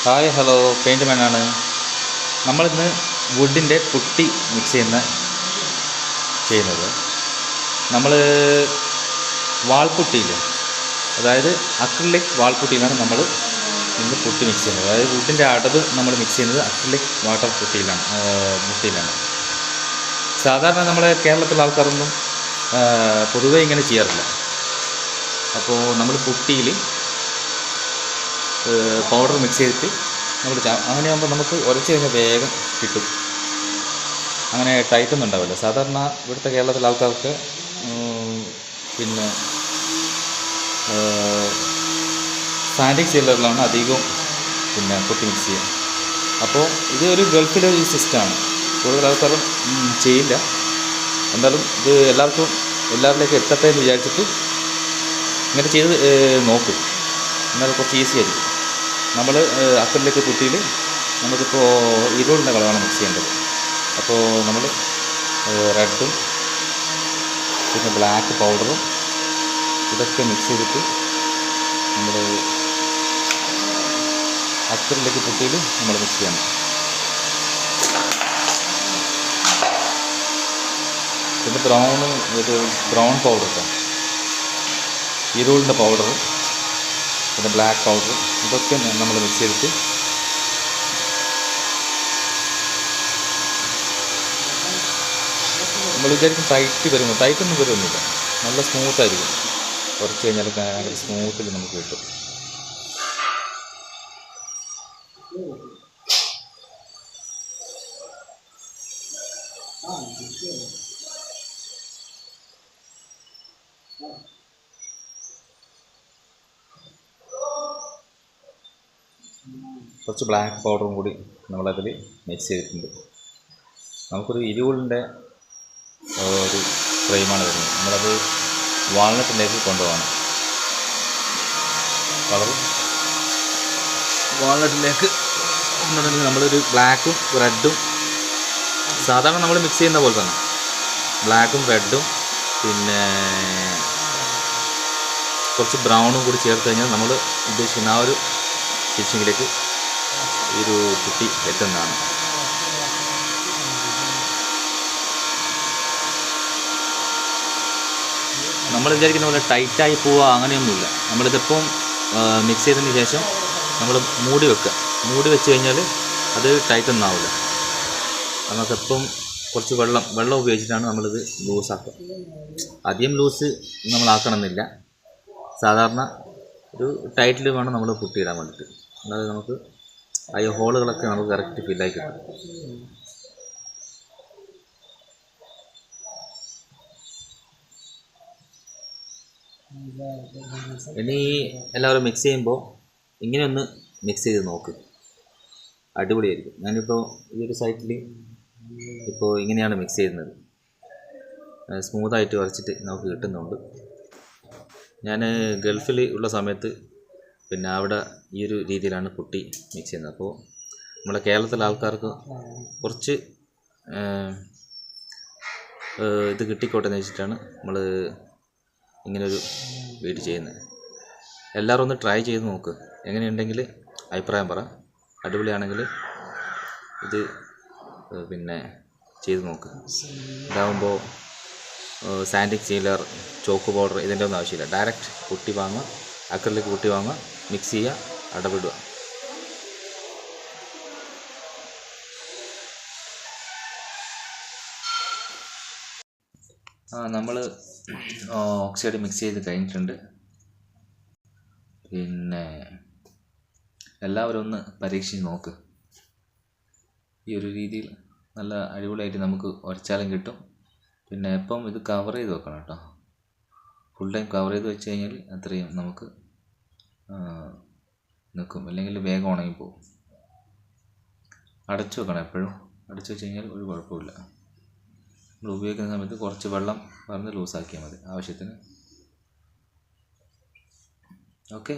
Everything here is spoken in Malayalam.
Hi hello paint മാനാണ്. നമ്മളിന്ന് വുഡിൻ്റെ പുട്ടി മിക്സ് ചെയ്യുന്നത് നമ്മൾ വാൾപുട്ടിയിൽ, അതായത് അക്രിലിക് വാൾപുട്ടിയിലാണ് നമ്മൾ ഇന്ന് പുട്ടി മിക്സ് ചെയ്യുന്നത്. അതായത് വുഡിൻ്റെ അടവ് നമ്മൾ മിക്സ് ചെയ്യുന്നത് അക്രിലിക് വാട്ടർ പുട്ടിയിലാണ്. സാധാരണ നമ്മുടെ കേരളത്തിലെ ആൾക്കാരൊന്നും പൊതുവേ ഇങ്ങനെ ചെയ്യാറില്ല. അപ്പോൾ നമ്മൾ പുട്ടിയിൽ പൗഡർ മിക്സ് ചെയ്തിട്ട് നമ്മൾ അങ്ങനെയാകുമ്പോൾ നമുക്ക് ഉരച്ച് കഴിഞ്ഞാൽ വേഗം കിട്ടും. അങ്ങനെ ടൈറ്റൊന്നും ഉണ്ടാവില്ല. സാധാരണ ഇവിടുത്തെ കേരളത്തിലെ ആൾക്കാർക്ക് പിന്നെ സാൻഡിക് സീലറിലാണ് അധികവും പുട്ടി മിക്സ് ചെയ്യുക. അപ്പോൾ ഇത് ഒരു ഗൾഫിലെ ഒരു സിസ്റ്റമാണ്. കൂടുതൽ ആൾക്കാരും ചെയ്യില്ല. എന്തായാലും ഇത് എല്ലാവരിലേക്ക് എത്തട്ടെ എന്ന് വിചാരിച്ചിട്ട് ഇങ്ങനെ ചെയ്ത് നോക്കും. എന്നാൽ കുറച്ച് ഈസി ആയിരിക്കും. നമ്മൾ അക്രിലിക് പുട്ടിയിൽ നമുക്കിപ്പോൾ ഇരുളിൻ്റെ കളറാണ് മിക്സ് ചെയ്യേണ്ടത്. അപ്പോൾ നമ്മൾ റെഡും പിന്നെ ബ്ലാക്ക് പൗഡറും ഇതൊക്കെ മിക്സ് ചെയ്തിട്ട് നമ്മൾ അക്രിലിക് പുട്ടിയിൽ നമ്മൾ മിക്സ് ചെയ്യണം. പിന്നെ ബ്രൗൺ പൗഡർ, ഇരുളിൻ്റെ പൗഡർ, പിന്നെ ബ്ലാക്ക് പൗഡർ, ഇതൊക്കെ നമ്മൾ മിക്സ് ചെയ്തിട്ട് നമ്മൾ വിചാരിക്കും ടൈറ്റൊന്നും വരുമൊന്നുമില്ല. നല്ല സ്മൂത്തായിരിക്കും. കുറച്ച് കഴിഞ്ഞാൽ ഭയങ്കര സ്മൂത്തിൽ നമുക്ക് കിട്ടും. കുറച്ച് ബ്ലാക്ക് പൗഡറും കൂടി നമ്മളതിൽ മിക്സ് ചെയ്തിട്ടുണ്ട്. നമുക്കൊരു ഇരുളിൻ്റെ ഒരു ഫ്രെയിമാണ് വരുന്നത്. നമ്മളത് വാൾനട്ടിലേക്ക് കൊണ്ടുപോകണം. കളർ വാൾനട്ടിലേക്ക് കൊണ്ടുപോകണമെങ്കിൽ നമ്മളൊരു ബ്ലാക്കും റെഡും, സാധാരണ നമ്മൾ മിക്സ് ചെയ്യുന്ന പോലെ തന്നെ ബ്ലാക്കും റെഡും പിന്നെ കുറച്ച് ബ്രൗണും കൂടി ചേർത്ത് കഴിഞ്ഞാൽ നമ്മൾ ഉദ്ദേശിക്കുന്ന ആ ഒരു ഫിനിഷിങ്ങിലേക്ക് ഈ ഒരു പുട്ടി എത്തുന്നതാണ്. നമ്മൾ വിചാരിക്കുന്ന പോലെ ടൈറ്റായി പോവുക അങ്ങനെയൊന്നുമില്ല. നമ്മളിതിപ്പം മിക്സ് ചെയ്തതിന് ശേഷം നമ്മൾ മൂടി വെച്ച് കഴിഞ്ഞാൽ അത് ടൈറ്റൊന്നും ആവില്ല. നമുക്കിപ്പം കുറച്ച് വെള്ളം ഉപയോഗിച്ചിട്ടാണ് നമ്മളിത് ലൂസാക്കുക. അധികം ലൂസ് നമ്മളാക്കണമെന്നില്ല. സാധാരണ ഒരു ടൈറ്റിൽ വേണം നമ്മൾ പുട്ടിയിടാൻ വേണ്ടിയിട്ട്. അതായത് നമുക്ക് ആ ഹോളുകളൊക്കെ നമുക്ക് കറക്റ്റ് ഫില്ലായി കിട്ടും. ഇനി എല്ലാവരും മിക്സ് ചെയ്യുമ്പോൾ ഇങ്ങനെയൊന്ന് മിക്സ് ചെയ്ത് നോക്ക്, അടിപൊളിയായിരിക്കും. ഞാനിപ്പോൾ ഈ ഒരു സൈറ്റിൽ ഇപ്പോൾ ഇങ്ങനെയാണ് മിക്സ് ചെയ്യുന്നത്. സ്മൂത്തായിട്ട് വരച്ചിട്ട് നമുക്ക് കിട്ടുന്നുണ്ട്. ഞാൻ ഗൾഫിൽ ഉള്ള സമയത്ത് പിന്നെ അവിടെ ഈ ഒരു രീതിയിലാണ് പുട്ടി മിക്സ് ചെയ്യുന്നത്. അപ്പോൾ നമ്മുടെ കേരളത്തിലെ ആൾക്കാർക്ക് കുറച്ച് ഇത് കിട്ടിക്കോട്ടെ എന്ന് വെച്ചിട്ടാണ് നമ്മൾ ഇങ്ങനൊരു വീഡിയോ ചെയ്യുന്നത്. എല്ലാവരും ഒന്ന് ട്രൈ ചെയ്ത് നോക്ക്. എങ്ങനെയുണ്ടെങ്കിൽ അഭിപ്രായം പറ. അടിപൊളിയാണെങ്കിൽ ഇത് പിന്നെ ചെയ്ത് നോക്ക്. ഇതാകുമ്പോൾ സാൻഡിക് സീലർ, ചോക്ക് പൗഡർ ഇതിൻ്റെ ഒന്നും ആവശ്യമില്ല. ഡയറക്റ്റ് പുട്ടി വാങ്ങുക, അക്രിലിക് പുട്ടി വാങ്ങുക, മിക്സ് ചെയ്യുക, അടവിടുക. നമ്മൾ ഓക്സൈഡ് മിക്സ് ചെയ്ത് കഴിഞ്ഞിട്ടുണ്ട്. പിന്നെ എല്ലാവരും ഒന്ന് പരീക്ഷിച്ച് നോക്ക്. ഈ ഒരു രീതിയിൽ നല്ല അടിപൊളിയായിട്ട് നമുക്ക് ഉരച്ചാലും കിട്ടും. പിന്നെ എപ്പം ഇത് കവർ ചെയ്ത് വെക്കണം കേട്ടോ. ഫുൾ ടൈം കവർ ചെയ്ത് വെച്ച് കഴിഞ്ഞാൽ അത്രയും നമുക്ക് നിൽക്കും. അല്ലെങ്കിൽ വേഗം ഉണങ്ങിപ്പോവും. അടച്ചു വെക്കണം എപ്പോഴും. അടച്ചു വെച്ച് കഴിഞ്ഞാൽ ഒരു കുഴപ്പമില്ല. നമ്മൾ ഉപയോഗിക്കുന്ന സമയത്ത് കുറച്ച് വെള്ളം പറഞ്ഞ് ലൂസാക്കിയാൽ മതി ആവശ്യത്തിന്. ഓക്കെ.